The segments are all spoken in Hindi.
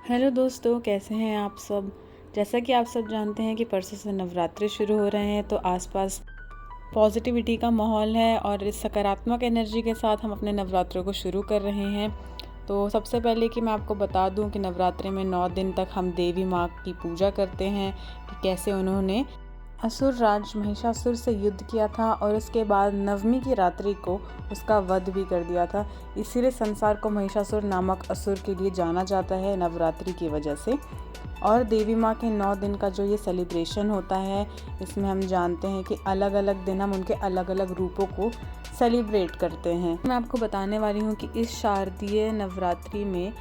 हेलो दोस्तों, कैसे हैं आप सब। जैसा कि आप सब जानते हैं कि परसों से नवरात्रि शुरू हो रहे हैं, तो आसपास पॉजिटिविटी का माहौल है और इस सकारात्मक एनर्जी के साथ हम अपने नवरात्रों को शुरू कर रहे हैं। तो सबसे पहले कि मैं आपको बता दूं कि नवरात्रि में 9 दिन तक हम देवी माँ की पूजा करते हैं कि कैसे उन्होंने असुर राज महिषासुर से युद्ध किया था और उसके बाद नवमी की रात्रि को उसका वध भी कर दिया था। इसीलिए संसार को महिषासुर नामक असुर के लिए जाना जाता है नवरात्रि की वजह से। और देवी माँ के 9 दिन का जो ये सेलिब्रेशन होता है, इसमें हम जानते हैं कि अलग अलग दिन हम उनके अलग अलग रूपों को सेलिब्रेट करते हैं। मैं आपको बताने वाली हूँ कि इस शारदीय नवरात्रि में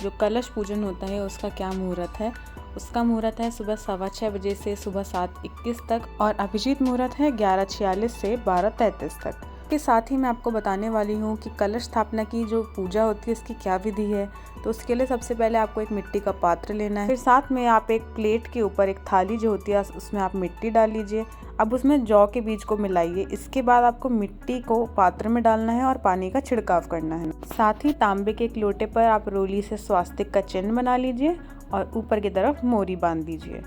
जो कलश पूजन होता है उसका क्या मुहूर्त है। उसका मुहूर्त है सुबह 6:15 बजे से सुबह 7:21 तक और अभिजीत मुहूर्त है 11:46 से 12:33 तक। के साथ ही मैं आपको बताने वाली हूँ कि कलश स्थापना की जो पूजा होती है उसकी क्या विधि है। तो उसके लिए सबसे पहले आपको एक मिट्टी का पात्र लेना है, फिर साथ में आप एक प्लेट के ऊपर एक थाली जो होती है उसमें आप मिट्टी डाल लीजिए। अब उसमें जौ के बीज को मिलाइए। इसके बाद आपको मिट्टी को पात्र में डालना है और पानी का छिड़काव करना है। साथ ही तांबे के एक लोटे पर आप रोली से स्वास्तिक का चिन्ह बना लीजिए और ऊपर की तरफ मोरी बांध दीजिए।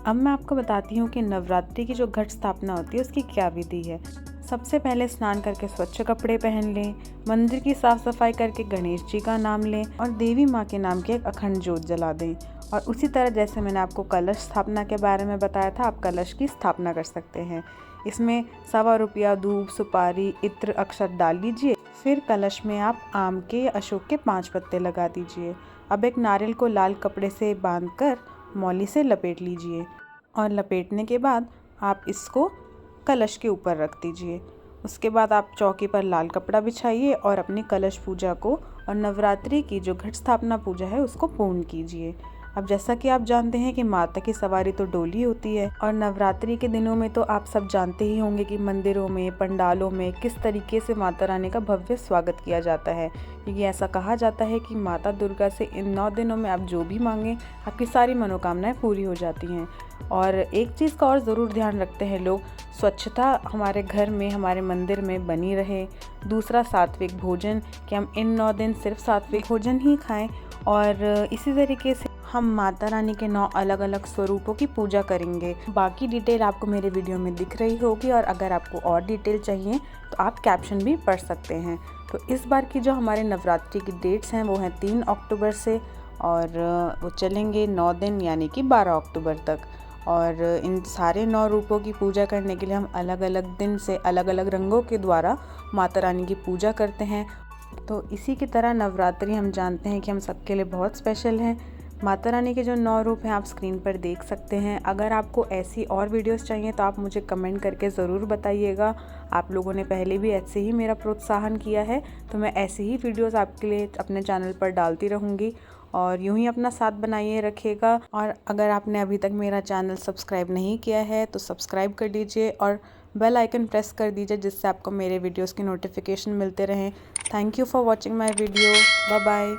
अब मैं आपको बताती हूँ कि नवरात्रि की जो घट स्थापना होती है उसकी क्या विधि है। सबसे पहले स्नान करके स्वच्छ कपड़े पहन लें, मंदिर की साफ सफाई करके गणेश जी का नाम लें और देवी माँ के नाम की एक अखंड ज्योत जला दें। और उसी तरह जैसे मैंने आपको कलश स्थापना के बारे में बताया था, आप कलश की स्थापना कर सकते हैं। इसमें ₹1.25 धूप, सुपारी, इत्र, अक्षत डाल लीजिए। फिर कलश में आप आम के या अशोक के 5 पत्ते लगा दीजिए। अब एक नारियल को लाल कपड़े से बांधकर मौली से लपेट लीजिए और लपेटने के बाद आप इसको कलश के ऊपर रख दीजिए। उसके बाद आप चौकी पर लाल कपड़ा बिछाइए और अपनी कलश पूजा को और नवरात्रि की जो घट स्थापना पूजा है उसको पूर्ण कीजिए। अब जैसा कि आप जानते हैं कि माता की सवारी तो डोली होती है और नवरात्रि के दिनों में तो आप सब जानते ही होंगे कि मंदिरों में, पंडालों में किस तरीके से माता रानी का भव्य स्वागत किया जाता है। क्योंकि ऐसा कहा जाता है कि माता दुर्गा से इन 9 दिनों में आप जो भी मांगें, आपकी सारी मनोकामनाएं पूरी हो जाती हैं। और एक चीज़ का और ज़रूर ध्यान रखते हैं लोग, स्वच्छता हमारे घर में, हमारे मंदिर में बनी रहे। दूसरा, सात्विक भोजन, कि हम इन 9 दिन सिर्फ सात्विक भोजन ही खाएं। और इसी तरीके से हम माता रानी के 9 अलग अलग स्वरूपों की पूजा करेंगे। बाकी डिटेल आपको मेरे वीडियो में दिख रही होगी और अगर आपको और डिटेल चाहिए तो आप कैप्शन भी पढ़ सकते हैं। तो इस बार की जो हमारे नवरात्रि की डेट्स हैं वो हैं 3 अक्टूबर से और वो चलेंगे 9 दिन यानी कि 12 अक्टूबर तक। और इन सारे 9 रूपों की पूजा करने के लिए हम अलग अलग दिन से अलग अलग रंगों के द्वारा माता रानी की पूजा करते हैं। तो इसी की तरह नवरात्रि हम जानते हैं कि हम सबके लिए बहुत स्पेशल हैं। माता रानी के जो 9 रूप हैं आप स्क्रीन पर देख सकते हैं। अगर आपको ऐसी और वीडियोस चाहिए तो आप मुझे कमेंट करके ज़रूर बताइएगा। आप लोगों ने पहले भी ऐसे ही मेरा प्रोत्साहन किया है, तो मैं ऐसे ही वीडियोस आपके लिए अपने चैनल पर डालती रहूँगी और यूं ही अपना साथ बनाइए रखिएगा। और अगर आपने अभी तक मेरा चैनल सब्सक्राइब नहीं किया है तो सब्सक्राइब कर लीजिए और बेल आइकन प्रेस कर दीजिए, जिससे आपको मेरे वीडियोस की नोटिफिकेशन मिलते रहें। Thank you for watching my video. Bye bye.